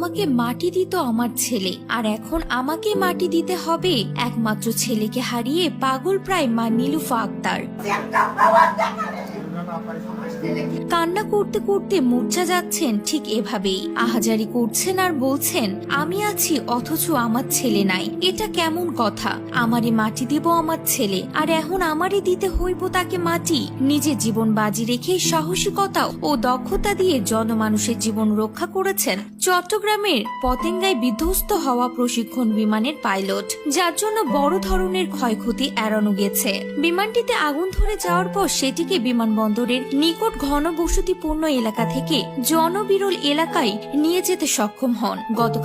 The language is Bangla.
আমাকে মাটি দিত আমার ছেলে, আর এখন আমাকে মাটি দিতে হবে একমাত্র ছেলেকে হারিয়ে পাগল প্রায় মা নীলুফা আক্তার। কান্না করতে করতে মূর্ছা যাচ্ছেন ঠিক এভাবেই, আহাজারি করছেন আর বলছেন, আমি আছি অথচ আমার ছেলে নাই, এটা কেমন কথা? আমারে মাটি দিব আমার ছেলে, আর এখন আমারই দিতে হইব তাকে মাটি। নিজের জীবন বাজি রেখে সাহসিকতা ও দক্ষতা দিয়ে জনমানুষের জীবন রক্ষা করেছেন চট্টগ্রামের পতেঙ্গায় বিধ্বস্ত হওয়া প্রশিক্ষণ বিমানের পাইলট, যার জন্য বড় ধরনের ক্ষয়ক্ষতি এড়ানো গেছে। বিমানটিতে আগুন ধরে যাওয়ার পর সেটিকে বিমানবন্দরের নিকট ঘনবসতিপূর্ণ এলাকা থেকে জনবিরল এলাকায় নিয়ে যেতে সক্ষম হন। গতকাল